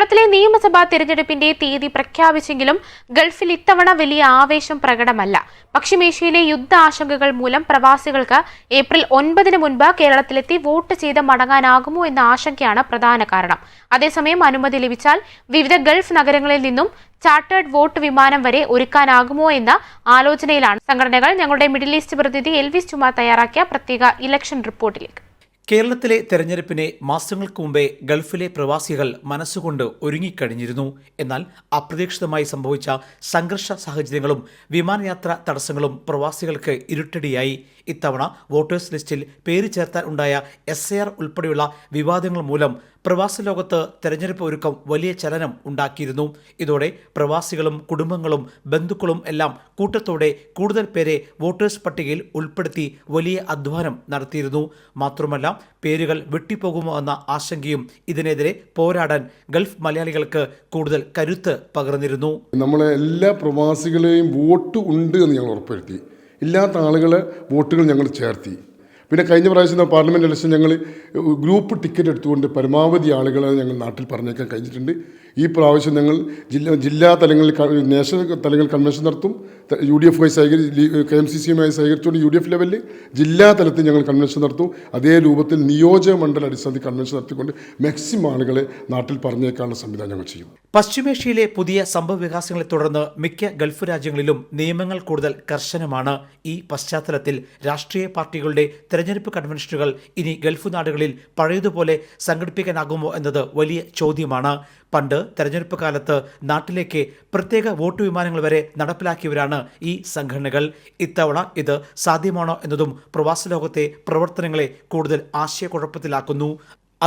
കേരളത്തിലെ നിയമസഭാ തിരഞ്ഞെടുപ്പിന്റെ തീയതി പ്രഖ്യാപിച്ചെങ്കിലും ഗൾഫിൽ ഇത്തവണ വലിയ ആവേശം പ്രകടമല്ല. പശ്ചിമേഷ്യയിലെ യുദ്ധ ആശങ്കകൾ മൂലം പ്രവാസികൾക്ക് ഏപ്രിൽ 9 മുൻപ് കേരളത്തിലെത്തി വോട്ട് ചെയ്ത് മടങ്ങാനാകുമോ എന്ന ആശങ്കയാണ് പ്രധാന കാരണം. അതേസമയം അനുമതി ലഭിച്ചാൽ വിവിധ ഗൾഫ് നഗരങ്ങളിൽ നിന്നും ചാർട്ടേഡ് വോട്ട് വിമാനം വരെ ഒരുക്കാനാകുമോ എന്ന ആലോചനയിലാണ് സംഘടനകൾ. ഞങ്ങളുടെ മിഡിൽ ഈസ്റ്റ് പ്രതിനിധി എൽവിസ് ചുമാർ തയ്യാറാക്കിയ പ്രത്യേക ഇലക്ഷൻ റിപ്പോർട്ടിലേക്ക്. കേരളത്തിലെ തെരഞ്ഞെടുപ്പിനെ മാസങ്ങൾക്ക് മുമ്പേ ഗൾഫിലെ പ്രവാസികൾ മനസ്സുകൊണ്ട് ഒരുങ്ങിക്കഴിഞ്ഞിരുന്നു. എന്നാൽ അപ്രതീക്ഷിതമായി സംഭവിച്ച സംഘർഷ സാഹചര്യങ്ങളും വിമാനയാത്രാ തടസ്സങ്ങളും പ്രവാസികൾക്ക് ഇരുട്ടടിയായി. ഇത്തവണ വോട്ടേഴ്സ് ലിസ്റ്റിൽ പേര് ചേർത്താൻ ഉണ്ടായ SIR ഉൾപ്പെടെയുള്ള വിവാദങ്ങൾ മൂലം പ്രവാസ ലോകത്ത് തെരഞ്ഞെടുപ്പ് ഒരുക്കം വലിയ ചലനം ഉണ്ടാക്കിയിരുന്നു. ഇതോടെ പ്രവാസികളും കുടുംബങ്ങളും ബന്ധുക്കളും എല്ലാം കൂട്ടത്തോടെ കൂടുതൽ പേരെ വോട്ടേഴ്സ് പട്ടികയിൽ ഉൾപ്പെടുത്തി വലിയ അധ്വാനം നടത്തിയിരുന്നു. മാത്രമല്ല, പേരുകൾ വെട്ടിപ്പോകുമോ എന്ന ആശങ്കയും ഇതിനെതിരെ പോരാടാൻ ഗൾഫ് മലയാളികൾക്ക് കൂടുതൽ കരുത്ത് പകർന്നിരുന്നു. നമ്മളെ എല്ലാ പ്രവാസികളെയും വോട്ട് ഉണ്ട് എന്ന് ഞങ്ങൾ ഉറപ്പുവരുത്തി. ഇല്ലാത്ത ആളുകളെ വോട്ടുകൾ ഞങ്ങൾ ചേർത്തി. പിന്നെ കഴിഞ്ഞ പ്രാവശ്യം പാർലമെൻറ്റ് ഇലക്ഷൻ ഞങ്ങൾ ഗ്രൂപ്പ് ടിക്കറ്റ് എടുത്തുകൊണ്ട് പരമാവധി ആളുകളെ ഞങ്ങൾ നാട്ടിൽ പറഞ്ഞേക്കാൻ കഴിഞ്ഞിട്ടുണ്ട്. ഈ പ്രാവശ്യം ഞങ്ങൾ ജില്ലാ തലങ്ങളിൽ നാഷണൽ തലങ്ങളിൽ കൺവെൻഷൻ നടത്തും. UDF KMCCയുമായി സഹകരിച്ചുകൊണ്ട് UDF ലെവലിൽ ജില്ലാ തലത്തിൽ ഞങ്ങൾ കൺവെൻഷൻ നടത്തും. അതേ രൂപത്തിൽ നിയോജക മണ്ഡല അടിസ്ഥാനത്തിൽ കൺവെൻഷൻ നടത്തിക്കൊണ്ട് മാക്സിമം ആളുകളെ നാട്ടിൽ പറഞ്ഞേക്കാനുള്ള സംവിധാനം ഞങ്ങൾ ചെയ്യും. പശ്ചിമേഷ്യയിലെ പുതിയ സംഭവവികാസങ്ങളെ തുടർന്ന് മിക്ക ഗൾഫ് രാജ്യങ്ങളിലും നിയമങ്ങൾ കൂടുതൽ കർശനമാണ്. ഈ പശ്ചാത്തലത്തിൽ രാഷ്ട്രീയ പാർട്ടികളുടെ തെരഞ്ഞെടുപ്പ് കൺവെൻഷനുകൾ ഇനി ഗൾഫ് നാടുകളിൽ പഴയതുപോലെ സംഘടിപ്പിക്കാനാകുമോ എന്നത് വലിയ ചോദ്യമാണ്. പണ്ട് തെരഞ്ഞെടുപ്പ് കാലത്ത് നാട്ടിലേക്ക് പ്രത്യേക വോട്ട് വിമാനങ്ങൾ വരെ നടപ്പിലാക്കിയവരാണ് ഈ സംഘടനകൾ. ഇത്തവണ ഇത് സാധ്യമാണോ എന്നതും പ്രവാസ ലോകത്തെ പ്രവർത്തനങ്ങളെ കൂടുതൽ ആശയക്കുഴപ്പത്തിലാക്കുന്നു.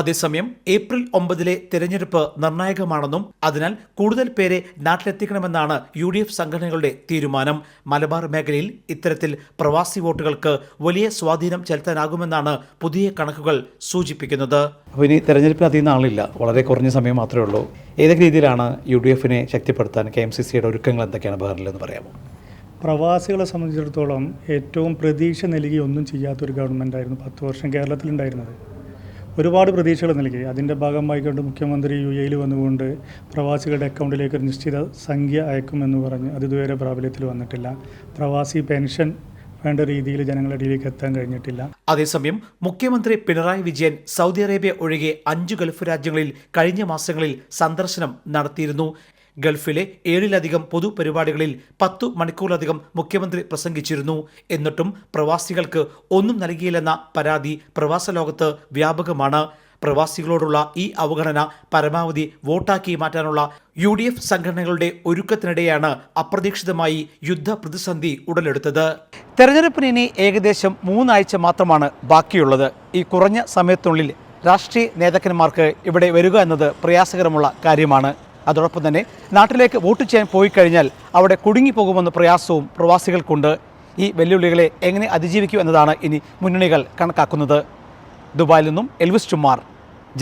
അതേസമയം ഏപ്രിൽ 9 തെരഞ്ഞെടുപ്പ് നിർണായകമാണെന്നും അതിനാൽ കൂടുതൽ പേരെ നാട്ടിലെത്തിക്കണമെന്നാണ് UDF സംഘടനകളുടെ തീരുമാനം. മലബാർ മേഖലയിൽ ഇത്തരത്തിൽ പ്രവാസി വോട്ടുകൾക്ക് വലിയ സ്വാധീനം ചെലുത്താനാകുമെന്നാണ് പുതിയ കണക്കുകൾ സൂചിപ്പിക്കുന്നത്. അപ്പോൾ ഇനി തെരഞ്ഞെടുപ്പിന് അധികം നാളില്ല, വളരെ കുറഞ്ഞ സമയം മാത്രമേ ഉള്ളൂ. ഏതൊക്കെ രീതിയിലാണ് UDFനെ ശക്തിപ്പെടുത്താൻ KMCCയുടെ ഒരുക്കങ്ങൾ എന്തൊക്കെയാണ് ബഹറിലെന്ന് പറയാമോ? പ്രവാസികളെ സംബന്ധിച്ചിടത്തോളം ഏറ്റവും പ്രതീക്ഷ നൽകി ഒന്നും ചെയ്യാത്തൊരു ഗവൺമെൻറ്റായിരുന്നു 10 വർഷം കേരളത്തിലുണ്ടായിരുന്നത്. ഒരുപാട് പ്രതീക്ഷകൾ നൽകി. അതിൻ്റെ ഭാഗമായിക്കൊണ്ട് മുഖ്യമന്ത്രി UAE വന്നുകൊണ്ട് പ്രവാസികളുടെ അക്കൗണ്ടിലേക്ക് ഒരു നിശ്ചിത സംഖ്യ അയക്കുമെന്ന് പറഞ്ഞ് അതിതുവരെ പ്രാബല്യത്തിൽ വന്നിട്ടില്ല. പ്രവാസി പെൻഷൻ വേണ്ട രീതിയിൽ ജനങ്ങളുടെ ഇടയിലേക്ക് എത്താൻ കഴിഞ്ഞിട്ടില്ല. അതേസമയം മുഖ്യമന്ത്രി പിണറായി വിജയൻ സൗദി അറേബ്യ ഒഴികെ 5 ഗൾഫ് രാജ്യങ്ങളിൽ കഴിഞ്ഞ മാസങ്ങളിൽ സന്ദർശനം നടത്തിയിരുന്നു. ഗൾഫിലെ 7-ലധികം പൊതുപരിപാടികളിൽ 10 മണിക്കൂറിലധികം മുഖ്യമന്ത്രി പ്രസംഗിച്ചിരുന്നു. എന്നിട്ടും പ്രവാസികൾക്ക് ഒന്നും നൽകിയില്ലെന്ന പരാതി പ്രവാസ ലോകത്ത് വ്യാപകമാണ്. പ്രവാസികളോടുള്ള ഈ അവഗണന പരമാവധി വോട്ടാക്കി മാറ്റാനുള്ള UDF സംഘടനകളുടെ ഒരുക്കത്തിനിടെയാണ് അപ്രതീക്ഷിതമായി യുദ്ധ പ്രതിസന്ധി ഉടലെടുത്തത്. തെരഞ്ഞെടുപ്പിന് ഇനി ഏകദേശം 3 ആഴ്ച മാത്രമാണ് ബാക്കിയുള്ളത്. ഈ കുറഞ്ഞ സമയത്തിനുള്ളിൽ രാഷ്ട്രീയ നേതാക്കന്മാർക്ക് ഇവിടെ വരിക എന്നത് പ്രയാസകരമുള്ള കാര്യമാണ്. അതോടൊപ്പം തന്നെ നാട്ടിലേക്ക് വോട്ട് ചെയ്യാൻ പോയി കഴിഞ്ഞാൽ അവിടെ കുടുങ്ങിപ്പോകുമെന്ന പ്രയാസവും പ്രവാസികൾക്കുണ്ട്. ഈ വെല്ലുവിളികളെ എങ്ങനെ അതിജീവിക്കും എന്നതാണ് ഇനി മുന്നണികൾ കണക്കാക്കുന്നത്. ദുബായിൽ നിന്നും Elvis Chumar,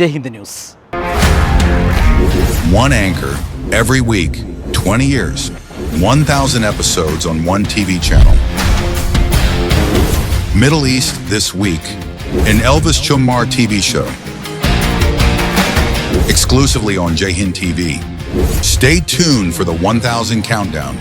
Jai Hind news. One anchor every week, 20 years, 1,000 episodes on one TV channel. Middle East this week, an Elvis Chumar TV show. Exclusively on Jai Hind TV. Stay tuned for the 1000 countdown.